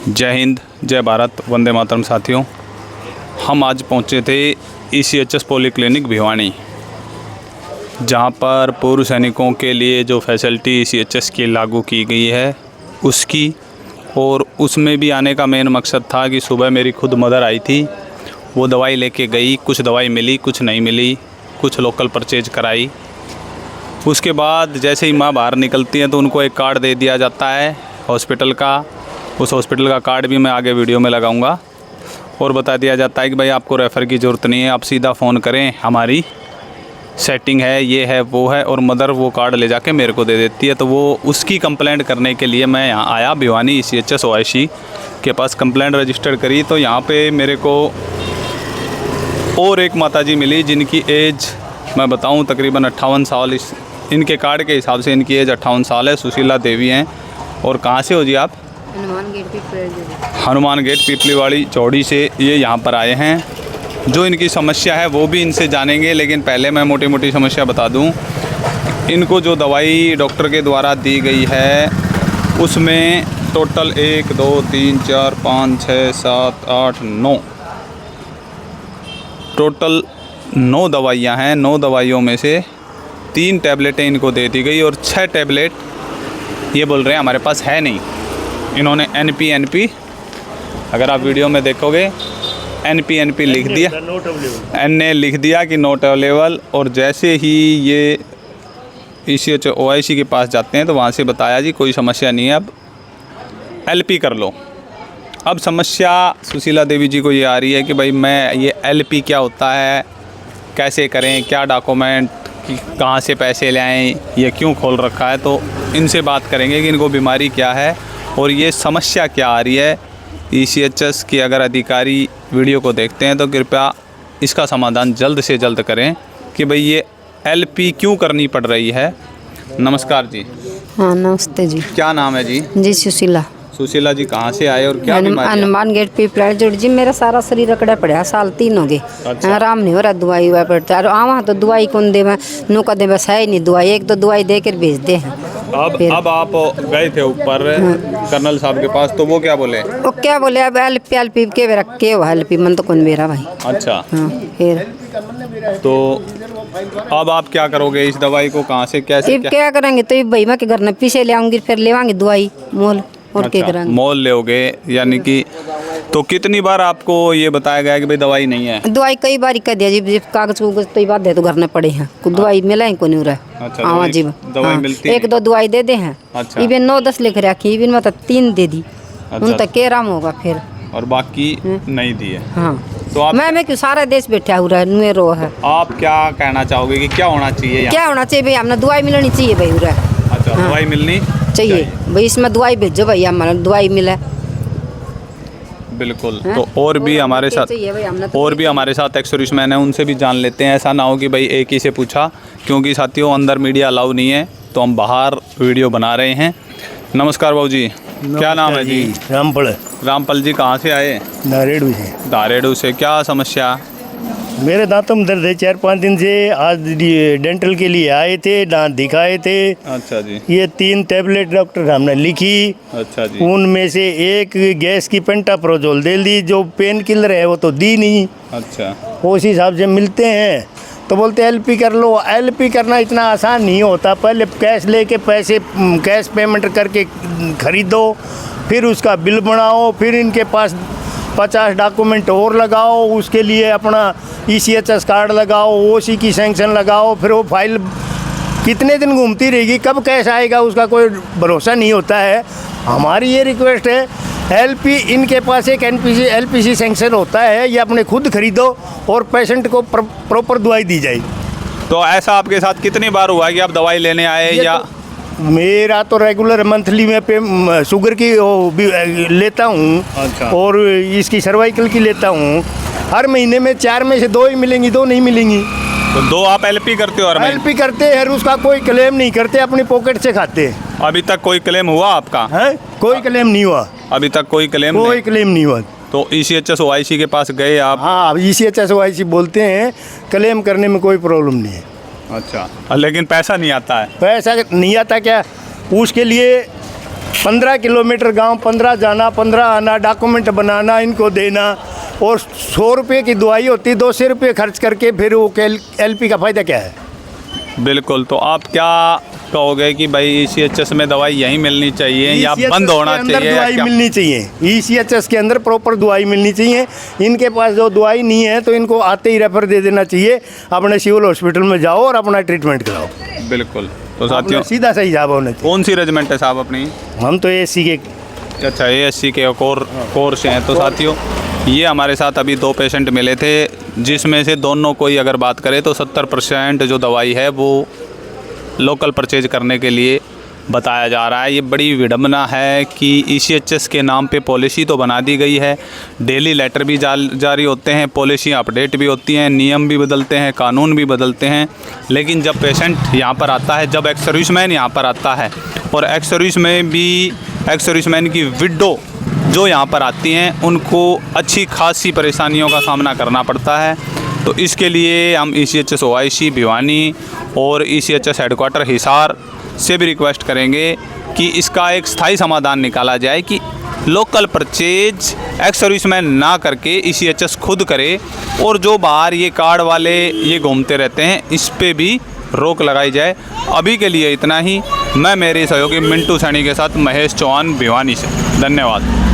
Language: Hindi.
जय हिंद, जय भारत, वंदे मातरम। साथियों, हम आज पहुंचे थे ECHS पॉलीक्लिनिक भिवानी, जहां पर पूर्व सैनिकों के लिए जो फैसिलिटी ECHS की लागू की गई है उसकी, और उसमें भी आने का मेन मकसद था कि सुबह मेरी खुद मदर आई थी, वो दवाई लेके गई, कुछ दवाई मिली, कुछ नहीं मिली, कुछ लोकल परचेज कराई। उसके बाद जैसे ही माँ बाहर निकलती हैं तो उनको एक कार्ड दे दिया जाता है हॉस्पिटल का। उस हॉस्पिटल का कार्ड भी मैं आगे वीडियो में लगाऊंगा, और बता दिया जाता है कि भाई आपको रेफ़र की ज़रूरत नहीं है, आप सीधा फ़ोन करें, हमारी सेटिंग है, ये है, वो है। और मदर वो कार्ड ले जाके मेरे को दे देती है। तो वो उसकी कंप्लेंट करने के लिए मैं यहाँ आया भिवानी ECHS OIC के पास, कंप्लेंट रजिस्टर करी। तो यहाँ पे मेरे को और एक माताजी मिली जिनकी एज मैं बताऊँ तकरीबन 58 साल, इनके कार्ड के हिसाब से इनकी एज 58 साल है। सुशीला देवी हैं। और कहाँ से हो जी आप? हनुमान गेट पीपलीवाड़ी चौड़ी से ये यहाँ पर आए हैं। जो इनकी समस्या है वो भी इनसे जानेंगे, लेकिन पहले मैं मोटी मोटी समस्या बता दूं। इनको जो दवाई डॉक्टर के द्वारा दी गई है उसमें टोटल 1 2 3 4 5 6 7 8 9 टोटल 9 दवाइयाँ हैं। 9 दवाइयों में से 3 टैबलेटें इनको दे दी गई और 6 टैबलेट ये बोल रहे हैं हमारे पास है नहीं। इन्होंने NP अगर आप वीडियो में देखोगे NP लिख दिया, N ने लिख दिया कि नॉट अवेलेबल। और जैसे ही ये ECHS OIC के पास जाते हैं तो वहाँ से बताया जी कोई समस्या नहीं है, अब LP कर लो। अब समस्या सुशीला देवी जी को ये आ रही है कि भाई मैं ये LP क्या होता है, कैसे करें, क्या डॉक्यूमेंट, कि कहाँ से पैसे ले आएँ, ये क्यों खोल रखा है। तो इनसे बात करेंगे कि इनको बीमारी क्या है और ये समस्या क्या आ रही है। ECHS के अगर अधिकारी वीडियो को देखते हैं तो कृपया इसका समाधान जल्द से जल्द करें कि भाई ये LP क्यों करनी पड़ रही है। नमस्कार जी। हाँ नमस्ते जी। क्या नाम है जी? जी सुशीला। सुशीला जी कहाँ से आए और क्या बीमारी है? हनुमान गेट पे प्लाट जोड़ जी, मेरा सारा शरीर रकड़ा पड़ा, साल 3 हो गए। अच्छा। आराम नहीं हो रहा, दवाई हुआ पड़ता है। वहाँ तो दवाई कौन दे, नो का दे, बस है ही नहीं दवाई, एक तो दवाई दे कर भेज दे हैं। अब आप गए थे ऊपर कर्नल साहब के पास, तो वो क्या बोले? वो क्या बोले, अब LP के रख के वो LP मन तो कौन मेरा भाई। अच्छा हाँ फिर तो अब आप क्या करोगे? इस दवाई को कहाँ से कैसे क्या करेंगे? तो भाई मैं के घर में पीछे ले आऊंगी, फिर ले आऊंगी दवाई मोल, और क्या करेंगे? मोल लोगे यानी कि। तो कितनी बार आपको ये बताया गया कि भाई दवाई नहीं है? दवाई कई बार कह दिया जी, कागज कुगज तो बात है तो घर में पड़े हैं, दवाई मिला ही कोई नहीं रहा। अच्छा, हाँ जी, दवाई मिलती है? 1 2 दवाई दे दे हैं। अच्छा। इवन 9-10 लिख रखी, इवन मतलब 3 दे दी। उन तक के आराम होगा फिर, और बाकी नहीं दिए। हाँ तो आप मैं क्यों, सारा देश बैठा हुआ है, नुए रो है। आप क्या कहना चाहोगे कि क्या होना चाहिए यहाँ? क्या होना चाहिए भाई? हमने दवाई मिलनी चाहिए भाई उरा। अच्छा, दवाई मिलनी चाहिए भाई, इसमें दवाई भेजो भाई, हमारा दवाई मिले बिल्कुल। तो और भी हमारे साथ एक्स-सर्विसमैन हैं, उनसे भी जान लेते हैं। ऐसा ना हो कि भाई एक ही से पूछा, क्योंकि साथियों अंदर मीडिया अलाउ नहीं है, तो हम बाहर वीडियो बना रहे हैं। नमस्कार बाबू जी, क्या नाम है जी? रामपाल जी। कहाँ से आए? धारेड़ू से। धारेड़ू से। क्या समस्या? मेरे दांतों में दर्द है 4-5 दिन से। आज डेंटल के लिए आए थे, दांत दिखाए थे। अच्छा जी। ये 3 टैबलेट डॉक्टर हमने लिखी। अच्छा जी। उनमें से एक गैस की पेंटाप्रोजोल दे दी, जो पेन किलर है वो तो दी नहीं। अच्छा। उस हिसाब से मिलते हैं तो बोलते LP कर लो। LP करना इतना आसान नहीं होता। पहले कैश लेके कैश पेमेंट करके खरीदो, फिर उसका बिल बनाओ, फिर इनके पास 50 डॉक्यूमेंट और लगाओ, उसके लिए अपना ECHS कार्ड लगाओ, OC की सैंक्शन लगाओ, फिर वो फाइल कितने दिन घूमती रहेगी, कब कैश आएगा उसका कोई भरोसा नहीं होता है। हमारी ये रिक्वेस्ट है, LP इनके पास एक LPC सैंक्शन होता है, ये अपने खुद खरीदो और पेशेंट को प्रॉपर दवाई दी जाए। तो ऐसा आपके साथ कितनी बार हुआ कि आप दवाई लेने आए या? मेरा तो रेगुलर मंथली में शुगर की लेता हूँ। अच्छा। और इसकी सर्वाइकल की लेता हूँ। हर महीने में 4 में से 2 ही मिलेंगी, 2 नहीं मिलेंगी। तो 2 आप LP करते हो? और LP करते हैं, उसका कोई क्लेम नहीं करते, अपनी पॉकेट से खाते हैं। अभी तक कोई क्लेम हुआ आपका? है कोई क्लेम नहीं हुआ अभी तक कोई क्लेम नहीं हुआ। तो ECHS OIC के पास गए आप? हाँ, ECHS OIC बोलते हैं, क्लेम करने में कोई प्रॉब्लम नहीं है। अच्छा, लेकिन पैसा नहीं आता है? पैसा नहीं आता क्या? उसके लिए 15 किलोमीटर गांव, 15 जाना 15 आना, डॉक्यूमेंट बनाना, इनको देना, और 100 रुपये की दवाई होती, 200 रुपये खर्च करके फिर वो एलपी का फ़ायदा क्या है? बिल्कुल। तो आप क्या कहोगे कि भाई ईसीएचएस में दवाई यहीं मिलनी चाहिए या बंद होना चाहिए? दवाई मिलनी चाहिए, ईसीएचएस के अंदर प्रॉपर दवाई मिलनी चाहिए। इनके पास जो दवाई नहीं है तो इनको आते ही रेफर दे देना चाहिए, अपने सिविल हॉस्पिटल में जाओ और अपना ट्रीटमेंट कराओ। बिल्कुल। तो साथियों, सीधा सही जवाब होना चाहिए। कौन सी रेजिमेंट है साहब अपनी? हम तो एसी के। अच्छा, एएससी के कोर से हैं। तो साथियों, ये हमारे साथ अभी 2 पेशेंट मिले थे, जिसमें से दोनों को ही अगर बात करें तो 70% जो दवाई है वो लोकल परचेज करने के लिए बताया जा रहा है। ये बड़ी विडंबना है कि ईसीएचएस के नाम पे पॉलिसी तो बना दी गई है, डेली लेटर भी जारी होते हैं, पॉलिसी अपडेट भी होती हैं, नियम भी बदलते हैं, कानून भी बदलते हैं, लेकिन जब पेशेंट यहाँ पर आता है, जब एक्स सर्विसमैन यहाँ पर आता है, और एक्स सर्विसमैन की विडो जो यहाँ पर आती हैं, उनको अच्छी खासी परेशानियों का सामना करना पड़ता है। तो इसके लिए हम ईसीएचएस ओआईसी भिवानी और ईसीएचएस हेडक्वार्टर हिसार से भी रिक्वेस्ट करेंगे कि इसका एक स्थायी समाधान निकाला जाए कि लोकल परचेज एक्स सर्विसमैन ना करके ईसीएचएस खुद करे, और जो बाहर ये कार्ड वाले ये घूमते रहते हैं, इस पे भी रोक लगाई जाए। अभी के लिए इतना ही। मैं मेरे सहयोगी मिंटू सैनी के साथ महेश चौहान भिवानी से। धन्यवाद।